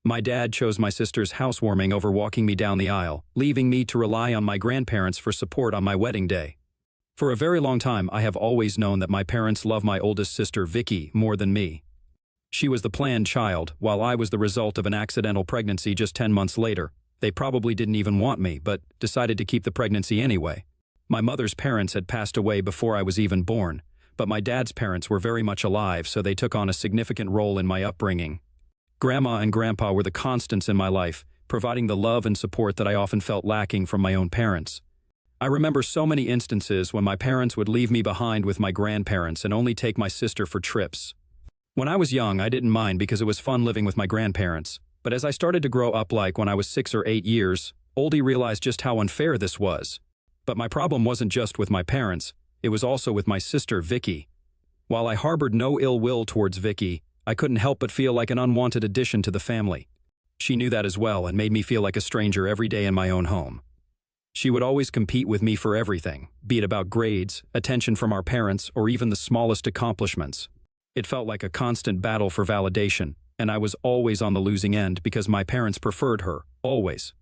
My dad chose my sister's housewarming over walking me down the aisle, leaving me to rely on my grandparents for support on my wedding day. For a very long time, I have always known that my parents love my oldest sister, Vicky, more than me. She was the planned child, while I was the result of an accidental pregnancy just 10 months later. They probably didn't even want me, but decided to keep the pregnancy anyway. My mother's parents had passed away before I was even born, but my dad's parents were very much alive, so they took on a significant role in my upbringing. Grandma and Grandpa were the constants in my life, providing the love and support that I often felt lacking from my own parents. I remember so many instances when my parents would leave me behind with my grandparents and only take my sister for trips. When I was young, I didn't mind because it was fun living with my grandparents, but as I started to grow up, like when I was 6 or 8 years, Oldie realized just how unfair this was. But my problem wasn't just with my parents, it was also with my sister, Vicky. While I harbored no ill will towards Vicky, I couldn't help but feel like an unwanted addition to the family. She knew that as well and made me feel like a stranger every day in my own home. She would always compete with me for everything, be it about grades, attention from our parents, or even the smallest accomplishments. It felt like a constant battle for validation, and I was always on the losing end because my parents preferred her, always.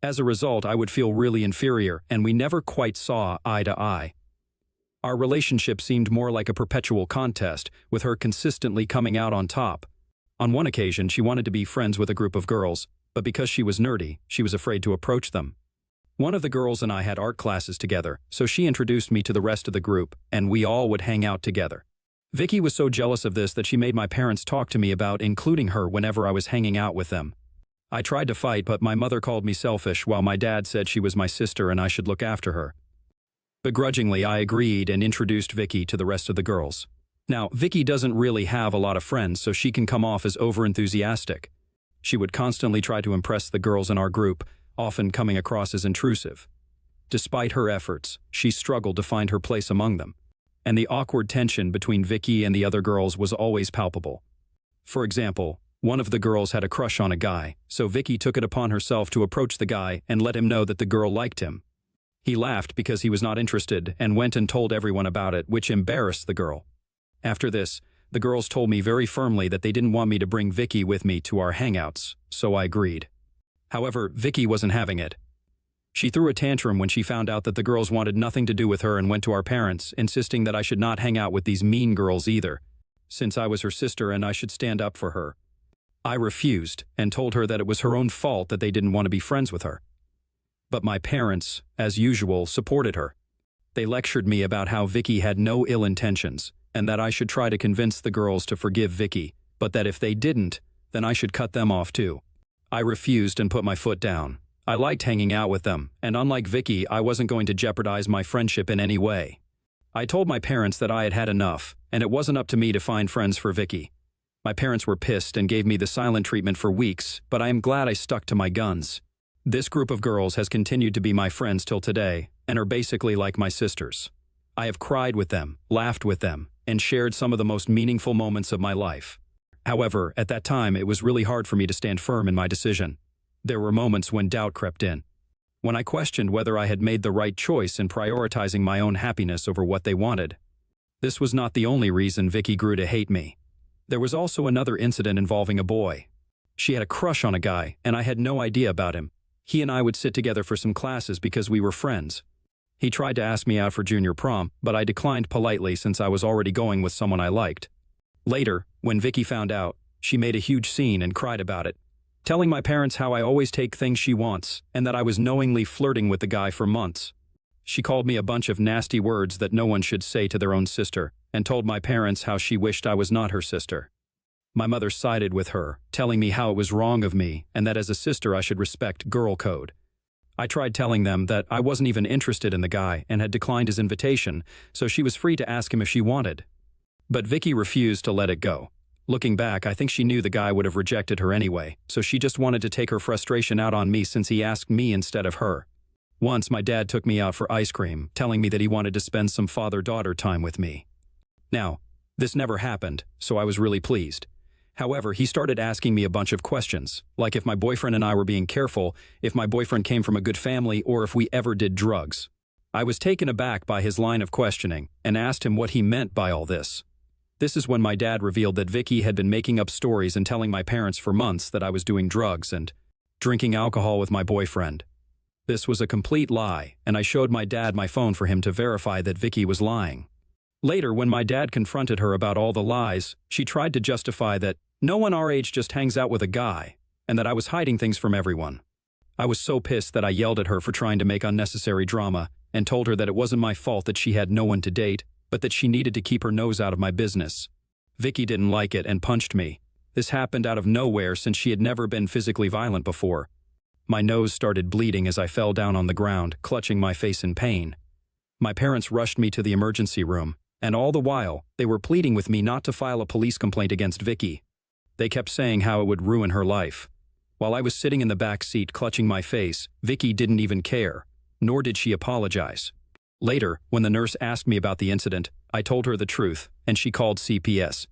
As a result, I would feel really inferior, and we never quite saw eye to eye. Our relationship seemed more like a perpetual contest, with her consistently coming out on top. On one occasion, she wanted to be friends with a group of girls, but because she was nerdy, she was afraid to approach them. One of the girls and I had art classes together, so she introduced me to the rest of the group, and we all would hang out together. Vicky was so jealous of this that she made my parents talk to me about including her whenever I was hanging out with them. I tried to fight, but my mother called me selfish, while my dad said she was my sister and I should look after her. Begrudgingly, I agreed and introduced Vicky to the rest of the girls. Now, Vicky doesn't really have a lot of friends, so she can come off as overenthusiastic. She would constantly try to impress the girls in our group, often coming across as intrusive. Despite her efforts, she struggled to find her place among them, and the awkward tension between Vicky and the other girls was always palpable. For example, one of the girls had a crush on a guy, so Vicky took it upon herself to approach the guy and let him know that the girl liked him. He laughed because he was not interested and went and told everyone about it, which embarrassed the girl. After this, the girls told me very firmly that they didn't want me to bring Vicky with me to our hangouts, so I agreed. However, Vicky wasn't having it. She threw a tantrum when she found out that the girls wanted nothing to do with her and went to our parents, insisting that I should not hang out with these mean girls either, since I was her sister and I should stand up for her. I refused and told her that it was her own fault that they didn't want to be friends with her. But my parents, as usual, supported her. They lectured me about how Vicky had no ill intentions and that I should try to convince the girls to forgive Vicky, but that if they didn't, then I should cut them off too. I refused and put my foot down. I liked hanging out with them, and unlike Vicky, I wasn't going to jeopardize my friendship in any way. I told my parents that I had had enough, and it wasn't up to me to find friends for Vicky. My parents were pissed and gave me the silent treatment for weeks, but I am glad I stuck to my guns. This group of girls has continued to be my friends till today, and are basically like my sisters. I have cried with them, laughed with them, and shared some of the most meaningful moments of my life. However, at that time, it was really hard for me to stand firm in my decision. There were moments when doubt crept in, when I questioned whether I had made the right choice in prioritizing my own happiness over what they wanted. This was not the only reason Vicky grew to hate me. There was also another incident involving a boy. She had a crush on a guy, and I had no idea about him. He and I would sit together for some classes because we were friends. He tried to ask me out for junior prom, but I declined politely since I was already going with someone I liked. Later, when Vicky found out, she made a huge scene and cried about it, telling my parents how I always take things she wants and that I was knowingly flirting with the guy for months. She called me a bunch of nasty words that no one should say to their own sister and told my parents how she wished I was not her sister. My mother sided with her, telling me how it was wrong of me and that as a sister I should respect girl code. I tried telling them that I wasn't even interested in the guy and had declined his invitation, so she was free to ask him if she wanted. But Vicky refused to let it go. Looking back, I think she knew the guy would have rejected her anyway, so she just wanted to take her frustration out on me since he asked me instead of her. Once, my dad took me out for ice cream, telling me that he wanted to spend some father-daughter time with me. Now, this never happened, so I was really pleased. However, he started asking me a bunch of questions, like if my boyfriend and I were being careful, if my boyfriend came from a good family, or if we ever did drugs. I was taken aback by his line of questioning and asked him what he meant by all this. This is when my dad revealed that Vicky had been making up stories and telling my parents for months that I was doing drugs and drinking alcohol with my boyfriend. This was a complete lie, and I showed my dad my phone for him to verify that Vicky was lying. Later, when my dad confronted her about all the lies, she tried to justify that no one our age just hangs out with a guy, and that I was hiding things from everyone. I was so pissed that I yelled at her for trying to make unnecessary drama and told her that it wasn't my fault that she had no one to date, but that she needed to keep her nose out of my business. Vicky didn't like it and punched me. This happened out of nowhere since she had never been physically violent before. My nose started bleeding as I fell down on the ground, clutching my face in pain. My parents rushed me to the emergency room, and all the while, they were pleading with me not to file a police complaint against Vicky. They kept saying how it would ruin her life. While I was sitting in the back seat clutching my face, Vicky didn't even care, nor did she apologize. Later, when the nurse asked me about the incident, I told her the truth, and she called CPS.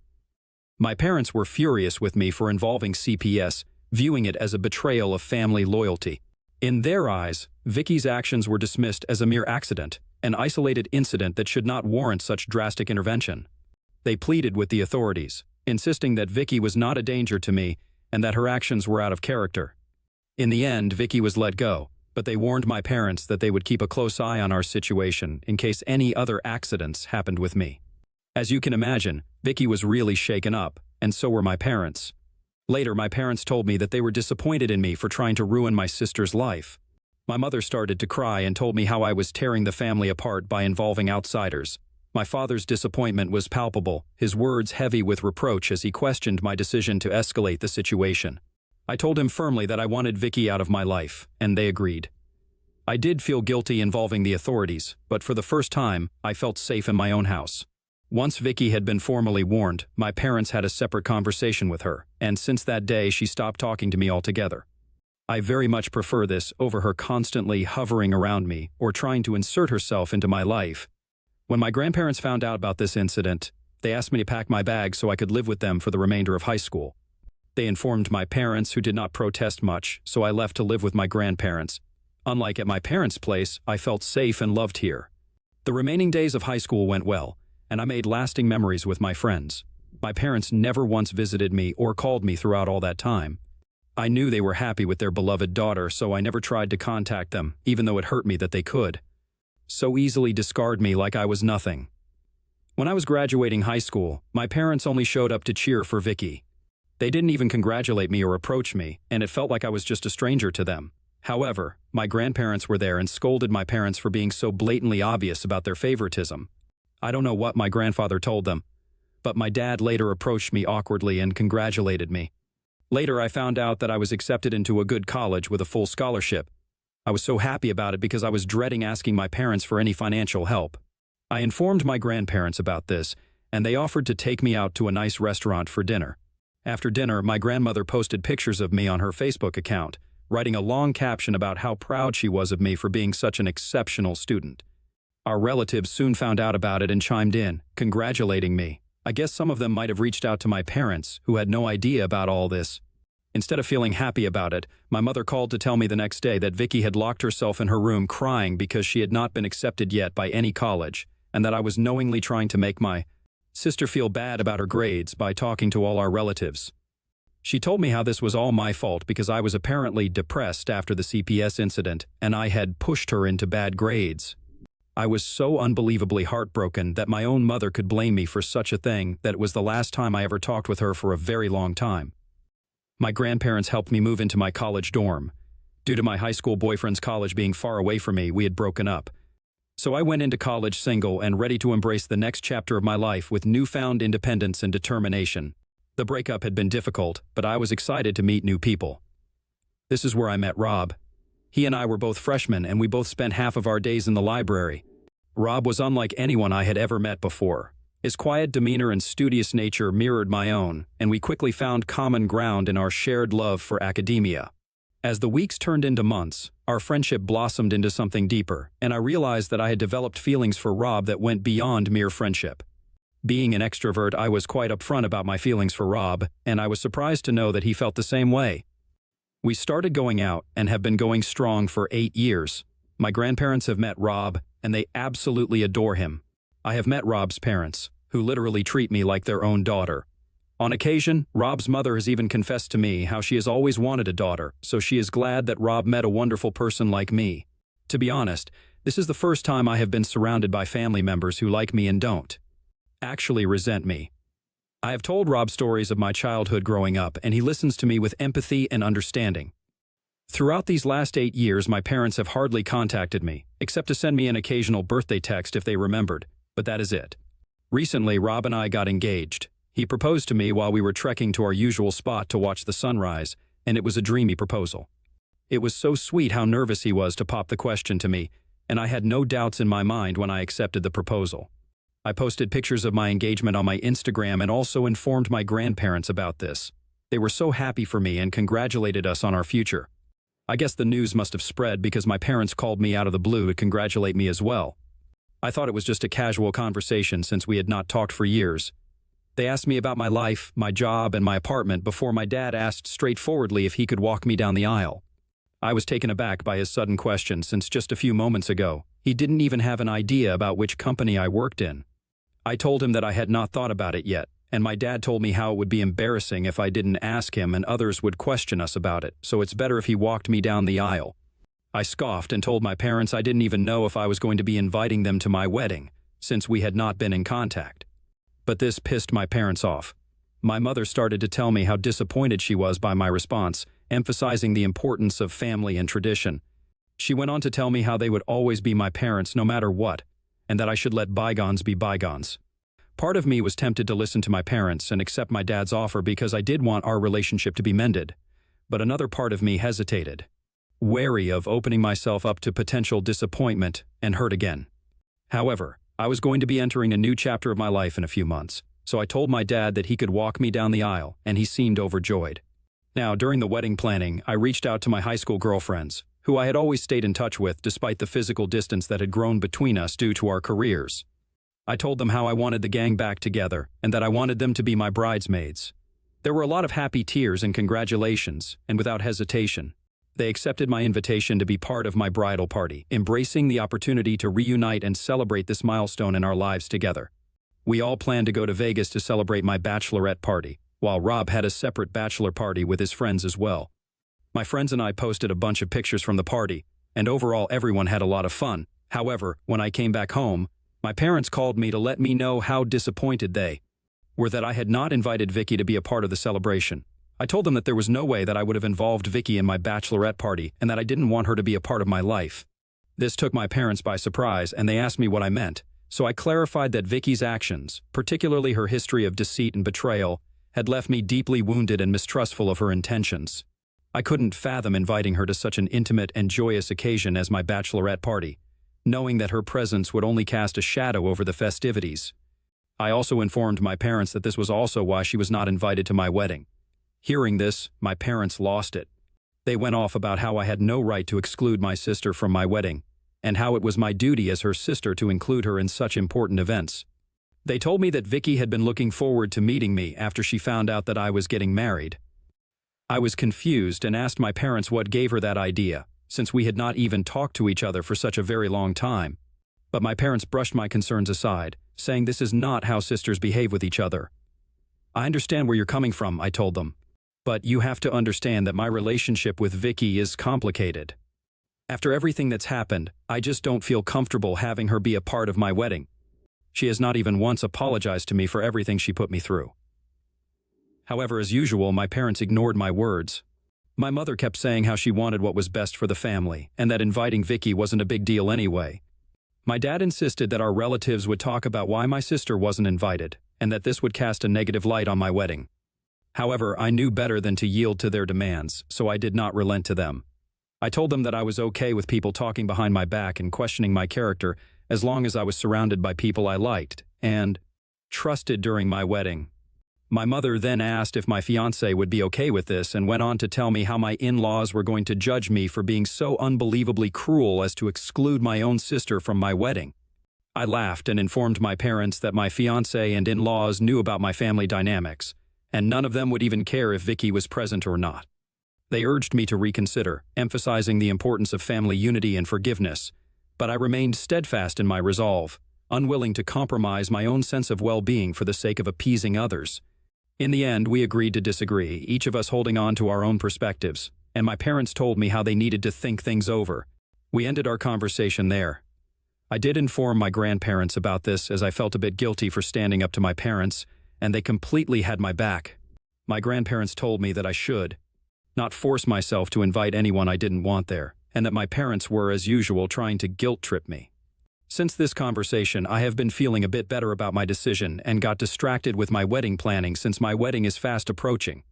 My parents were furious with me for involving CPS, viewing it as a betrayal of family loyalty. In their eyes, Vicky's actions were dismissed as a mere accident, an isolated incident that should not warrant such drastic intervention. They pleaded with the authorities, insisting that Vicky was not a danger to me and that her actions were out of character. In the end, Vicky was let go, but they warned my parents that they would keep a close eye on our situation in case any other accidents happened with me. As you can imagine, Vicky was really shaken up, and so were my parents. Later, my parents told me that they were disappointed in me for trying to ruin my sister's life. My mother started to cry and told me how I was tearing the family apart by involving outsiders. My father's disappointment was palpable, his words heavy with reproach as he questioned my decision to escalate the situation. I told him firmly that I wanted Vicky out of my life, and they agreed. I did feel guilty involving the authorities, but for the first time, I felt safe in my own house. Once Vicky had been formally warned, my parents had a separate conversation with her, and since that day she stopped talking to me altogether. I very much prefer this over her constantly hovering around me or trying to insert herself into my life. When my grandparents found out about this incident, they asked me to pack my bags so I could live with them for the remainder of high school. They informed my parents, who did not protest much, so I left to live with my grandparents. Unlike at my parents' place, I felt safe and loved here. The remaining days of high school went well, and I made lasting memories with my friends. My parents never once visited me or called me throughout all that time. I knew they were happy with their beloved daughter, so I never tried to contact them, even though it hurt me that they could so easily discard me like I was nothing. When I was graduating high school, my parents only showed up to cheer for Vicky. They didn't even congratulate me or approach me, and it felt like I was just a stranger to them. However, my grandparents were there and scolded my parents for being so blatantly obvious about their favoritism. I don't know what my grandfather told them, but my dad later approached me awkwardly and congratulated me. Later, I found out that I was accepted into a good college with a full scholarship. I was so happy about it because I was dreading asking my parents for any financial help. I informed my grandparents about this, and they offered to take me out to a nice restaurant for dinner. After dinner, my grandmother posted pictures of me on her Facebook account, writing a long caption about how proud she was of me for being such an exceptional student. Our relatives soon found out about it and chimed in, congratulating me. I guess some of them might have reached out to my parents, who had no idea about all this. Instead of feeling happy about it, my mother called to tell me the next day that Vicky had locked herself in her room crying because she had not been accepted yet by any college, and that I was knowingly trying to make my sister feel bad about her grades by talking to all our relatives. She told me how this was all my fault because I was apparently depressed after the CPS incident, and I had pushed her into bad grades. I was so unbelievably heartbroken that my own mother could blame me for such a thing that it was the last time I ever talked with her for a very long time. My grandparents helped me move into my college dorm. Due to my high school boyfriend's college being far away from me, we had broken up. So I went into college single and ready to embrace the next chapter of my life with newfound independence and determination. The breakup had been difficult, but I was excited to meet new people. This is where I met Rob. He and I were both freshmen, and we both spent half of our days in the library. Rob was unlike anyone I had ever met before. His quiet demeanor and studious nature mirrored my own, and we quickly found common ground in our shared love for academia. As the weeks turned into months, our friendship blossomed into something deeper, and I realized that I had developed feelings for Rob that went beyond mere friendship. Being an extrovert, I was quite upfront about my feelings for Rob, and I was surprised to know that he felt the same way. We started going out and have been going strong for 8 years. My grandparents have met Rob, and they absolutely adore him. I have met Rob's parents, who literally treat me like their own daughter. On occasion, Rob's mother has even confessed to me how she has always wanted a daughter, so she is glad that Rob met a wonderful person like me. To be honest, this is the first time I have been surrounded by family members who like me and don't actually resent me. I have told Rob stories of my childhood growing up, and he listens to me with empathy and understanding. Throughout these last 8 years, my parents have hardly contacted me, except to send me an occasional birthday text if they remembered, but that is it. Recently, Rob and I got engaged. He proposed to me while we were trekking to our usual spot to watch the sunrise, and it was a dreamy proposal. It was so sweet how nervous he was to pop the question to me, and I had no doubts in my mind when I accepted the proposal. I posted pictures of my engagement on my Instagram and also informed my grandparents about this. They were so happy for me and congratulated us on our future. I guess the news must have spread because my parents called me out of the blue to congratulate me as well. I thought it was just a casual conversation since we had not talked for years. They asked me about my life, my job, and my apartment before my dad asked straightforwardly if he could walk me down the aisle. I was taken aback by his sudden question since just a few moments ago, he didn't even have an idea about which company I worked in. I told him that I had not thought about it yet, and my dad told me how it would be embarrassing if I didn't ask him and others would question us about it, so it's better if he walked me down the aisle. I scoffed and told my parents I didn't even know if I was going to be inviting them to my wedding, since we had not been in contact. But this pissed my parents off. My mother started to tell me how disappointed she was by my response, emphasizing the importance of family and tradition. She went on to tell me how they would always be my parents no matter what, and that I should let bygones be bygones. Part of me was tempted to listen to my parents and accept my dad's offer because I did want our relationship to be mended, but another part of me hesitated, wary of opening myself up to potential disappointment and hurt again. However, I was going to be entering a new chapter of my life in a few months, so I told my dad that he could walk me down the aisle, and he seemed overjoyed. Now, during the wedding planning, I reached out to my high school girlfriends, who I had always stayed in touch with despite the physical distance that had grown between us due to our careers. I told them how I wanted the gang back together and that I wanted them to be my bridesmaids. There were a lot of happy tears and congratulations, and without hesitation, they accepted my invitation to be part of my bridal party, embracing the opportunity to reunite and celebrate this milestone in our lives together. We all planned to go to Vegas to celebrate my bachelorette party, while Rob had a separate bachelor party with his friends as well. My friends and I posted a bunch of pictures from the party, and overall everyone had a lot of fun. However, when I came back home, my parents called me to let me know how disappointed they were that I had not invited Vicky to be a part of the celebration. I told them that there was no way that I would have involved Vicky in my bachelorette party and that I didn't want her to be a part of my life. This took my parents by surprise, and they asked me what I meant, so I clarified that Vicky's actions, particularly her history of deceit and betrayal, had left me deeply wounded and mistrustful of her intentions. I couldn't fathom inviting her to such an intimate and joyous occasion as my bachelorette party, knowing that her presence would only cast a shadow over the festivities. I also informed my parents that this was also why she was not invited to my wedding. Hearing this, my parents lost it. They went off about how I had no right to exclude my sister from my wedding, and how it was my duty as her sister to include her in such important events. They told me that Vicky had been looking forward to meeting me after she found out that I was getting married. I was confused and asked my parents what gave her that idea, since we had not even talked to each other for such a very long time. But my parents brushed my concerns aside, saying this is not how sisters behave with each other. I understand where you're coming from, I told them, but you have to understand that my relationship with Vicky is complicated. After everything that's happened, I just don't feel comfortable having her be a part of my wedding. She has not even once apologized to me for everything she put me through. However, as usual, my parents ignored my words. My mother kept saying how she wanted what was best for the family, and that inviting Vicky wasn't a big deal anyway. My dad insisted that our relatives would talk about why my sister wasn't invited, and that this would cast a negative light on my wedding. However, I knew better than to yield to their demands, so I did not relent to them. I told them that I was okay with people talking behind my back and questioning my character as long as I was surrounded by people I liked and trusted during my wedding. My mother then asked if my fiancé would be okay with this and went on to tell me how my in-laws were going to judge me for being so unbelievably cruel as to exclude my own sister from my wedding. I laughed and informed my parents that my fiancé and in-laws knew about my family dynamics, and none of them would even care if Vicky was present or not. They urged me to reconsider, emphasizing the importance of family unity and forgiveness, but I remained steadfast in my resolve. unwilling to compromise my own sense of well-being for the sake of appeasing others. In the end, we agreed to disagree, each of us holding on to our own perspectives, and my parents told me how they needed to think things over. We ended our conversation there. I did inform my grandparents about this as I felt a bit guilty for standing up to my parents, and they completely had my back. My grandparents told me that I should not force myself to invite anyone I didn't want there, and that my parents were, as usual, trying to guilt-trip me. Since this conversation, I have been feeling a bit better about my decision and got distracted with my wedding planning since my wedding is fast approaching.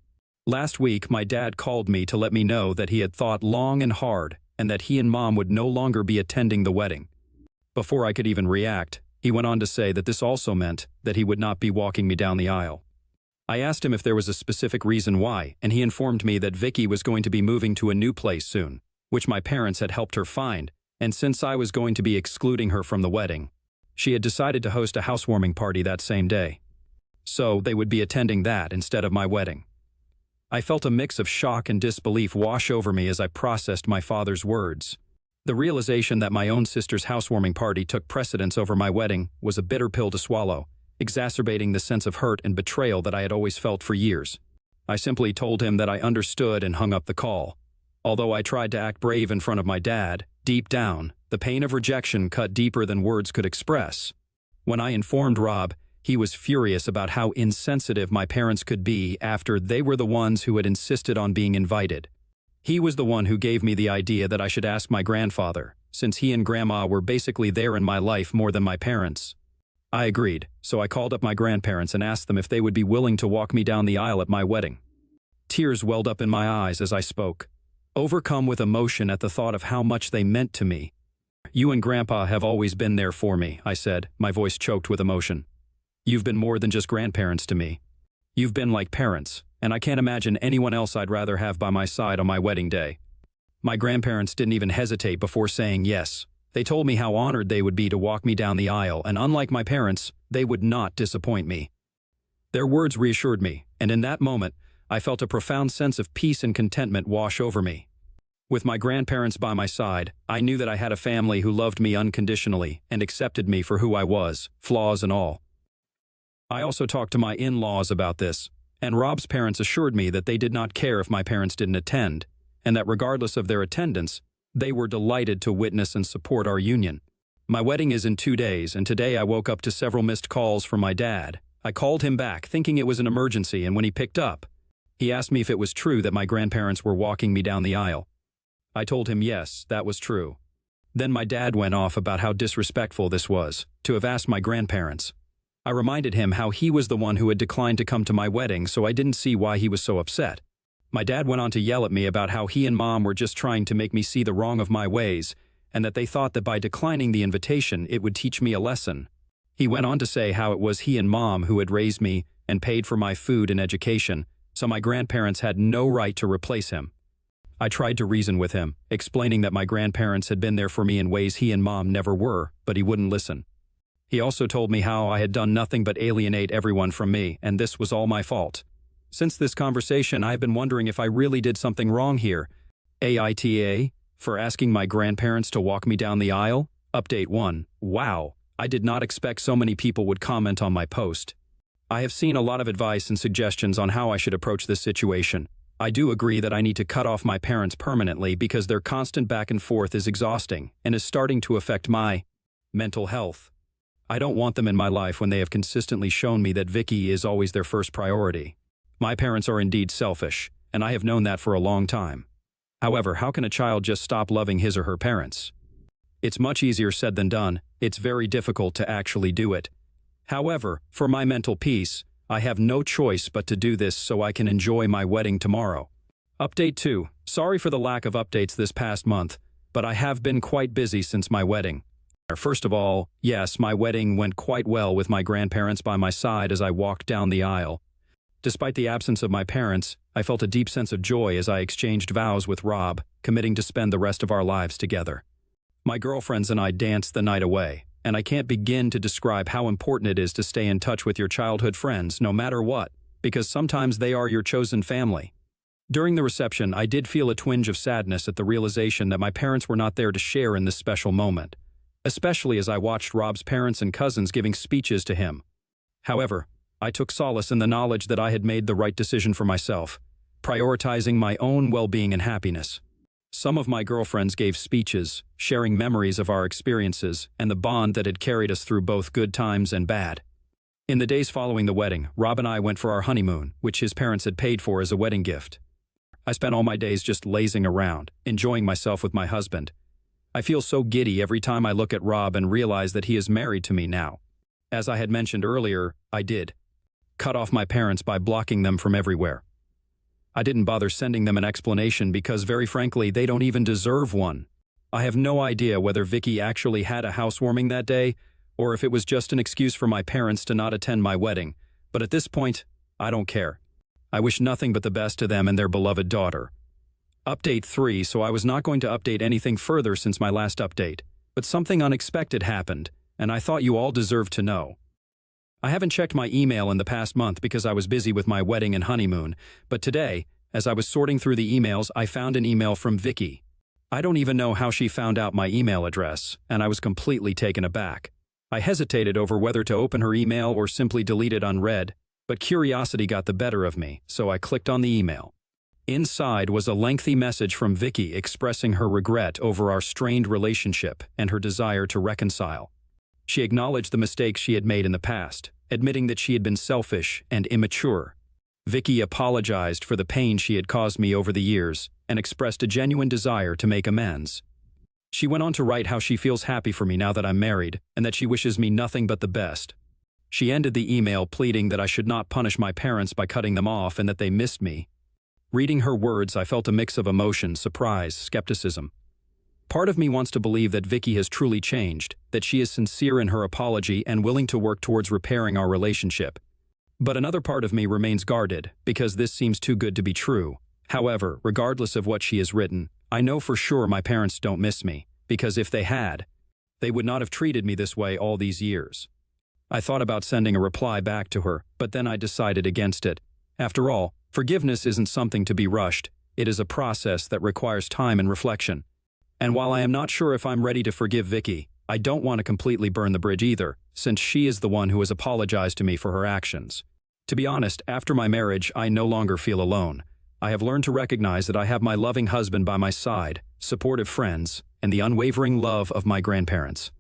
Last week, my dad called me to let me know that he had thought long and hard and that he and Mom would no longer be attending the wedding. Before I could even react, he went on to say that this also meant that he would not be walking me down the aisle. I asked him if there was a specific reason why, and he informed me that Vicky was going to be moving to a new place soon, which my parents had helped her find, and since I was going to be excluding her from the wedding, she had decided to host a housewarming party that same day. So they would be attending that instead of my wedding. I felt a mix of shock and disbelief wash over me as I processed my father's words. The realization that my own sister's housewarming party took precedence over my wedding was a bitter pill to swallow, exacerbating the sense of hurt and betrayal that I had always felt for years. I simply told him that I understood and hung up the call. Although I tried to act brave in front of my dad, deep down, the pain of rejection cut deeper than words could express. When I informed Rob, he was furious about how insensitive my parents could be after they were the ones who had insisted on being invited. He was the one who gave me the idea that I should ask my grandfather, since he and Grandma were basically there in my life more than my parents. I agreed, so I called up my grandparents and asked them if they would be willing to walk me down the aisle at my wedding. Tears welled up in my eyes as I spoke, overcome with emotion at the thought of how much they meant to me. "You and Grandpa have always been there for me," I said, my voice choked with emotion. "You've been more than just grandparents to me. You've been like parents, and I can't imagine anyone else I'd rather have by my side on my wedding day." My grandparents didn't even hesitate before saying yes. They told me how honored they would be to walk me down the aisle, and unlike my parents, they would not disappoint me. Their words reassured me, and in that moment, I felt a profound sense of peace and contentment wash over me. With my grandparents by my side, I knew that I had a family who loved me unconditionally and accepted me for who I was, flaws and all. I also talked to my in-laws about this, and Rob's parents assured me that they did not care if my parents didn't attend, and that regardless of their attendance, they were delighted to witness and support our union. My wedding is in 2 days, and today I woke up to several missed calls from my dad. I called him back, thinking it was an emergency, and when he picked up, he asked me if it was true that my grandparents were walking me down the aisle. I told him yes, that was true. Then my dad went off about how disrespectful this was, to have asked my grandparents. I reminded him how he was the one who had declined to come to my wedding, so I didn't see why he was so upset. My dad went on to yell at me about how he and Mom were just trying to make me see the wrong of my ways, and that they thought that by declining the invitation it would teach me a lesson. He went on to say how it was he and Mom who had raised me and paid for my food and education, so my grandparents had no right to replace him. I tried to reason with him, explaining that my grandparents had been there for me in ways he and Mom never were, but he wouldn't listen. He also told me how I had done nothing but alienate everyone from me, and this was all my fault. Since this conversation, I have been wondering if I really did something wrong here. AITA, for asking my grandparents to walk me down the aisle? Update 1. Wow, I did not expect so many people would comment on my post. I have seen a lot of advice and suggestions on how I should approach this situation. I do agree that I need to cut off my parents permanently because their constant back and forth is exhausting and is starting to affect my mental health. I don't want them in my life when they have consistently shown me that Vicky is always their first priority. My parents are indeed selfish, and I have known that for a long time. However, how can a child just stop loving his or her parents? It's much easier said than done. It's very difficult to actually do it. However, for my mental peace, I have no choice but to do this so I can enjoy my wedding tomorrow. Update 2. Sorry for the lack of updates this past month, but I have been quite busy since my wedding. First of all, yes, my wedding went quite well with my grandparents by my side as I walked down the aisle. Despite the absence of my parents, I felt a deep sense of joy as I exchanged vows with Rob, committing to spend the rest of our lives together. My girlfriends and I danced the night away, and I can't begin to describe how important it is to stay in touch with your childhood friends no matter what, because sometimes they are your chosen family. During the reception, I did feel a twinge of sadness at the realization that my parents were not there to share in this special moment. especially as I watched Rob's parents and cousins giving speeches to him. However, I took solace in the knowledge that I had made the right decision for myself, prioritizing my own well-being and happiness. Some of my girlfriends gave speeches, sharing memories of our experiences and the bond that had carried us through both good times and bad. In the days following the wedding, Rob and I went for our honeymoon, which his parents had paid for as a wedding gift. I spent all my days just lazing around, enjoying myself with my husband. I feel so giddy every time I look at Rob and realize that he is married to me now. As I had mentioned earlier, I did cut off my parents by blocking them from everywhere. I didn't bother sending them an explanation because, very frankly, they don't even deserve one. I have no idea whether Vicky actually had a housewarming that day, or if it was just an excuse for my parents to not attend my wedding, but at this point, I don't care. I wish nothing but the best to them and their beloved daughter. Update 3, so I was not going to update anything further since my last update, but something unexpected happened, and I thought you all deserved to know. I haven't checked my email in the past month because I was busy with my wedding and honeymoon, but today, as I was sorting through the emails, I found an email from Vicky. I don't even know how she found out my email address, and I was completely taken aback. I hesitated over whether to open her email or simply delete it unread, but curiosity got the better of me, so I clicked on the email. Inside was a lengthy message from Vicky expressing her regret over our strained relationship and her desire to reconcile. She acknowledged the mistakes she had made in the past, admitting that she had been selfish and immature. Vicky apologized for the pain she had caused me over the years and expressed a genuine desire to make amends. She went on to write how she feels happy for me now that I'm married and that she wishes me nothing but the best. She ended the email pleading that I should not punish my parents by cutting them off and that they missed me. Reading her words, I felt a mix of emotion, surprise, skepticism. Part of me wants to believe that Vicky has truly changed, that she is sincere in her apology and willing to work towards repairing our relationship. But another part of me remains guarded, because this seems too good to be true. However, regardless of what she has written, I know for sure my parents don't miss me, because if they had, they would not have treated me this way all these years. I thought about sending a reply back to her, but then I decided against it. After all, forgiveness isn't something to be rushed. It is a process that requires time and reflection. And while I am not sure if I'm ready to forgive Vicky, I don't want to completely burn the bridge either, since she is the one who has apologized to me for her actions. To be honest, after my marriage, I no longer feel alone. I have learned to recognize that I have my loving husband by my side, supportive friends, and the unwavering love of my grandparents.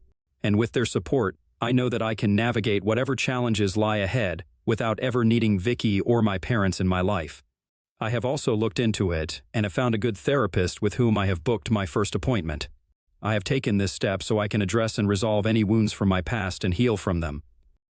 And with their support, I know that I can navigate whatever challenges lie ahead without ever needing Vicky or my parents in my life. I have also looked into it and have found a good therapist with whom I have booked my first appointment. I have taken this step so I can address and resolve any wounds from my past and heal from them.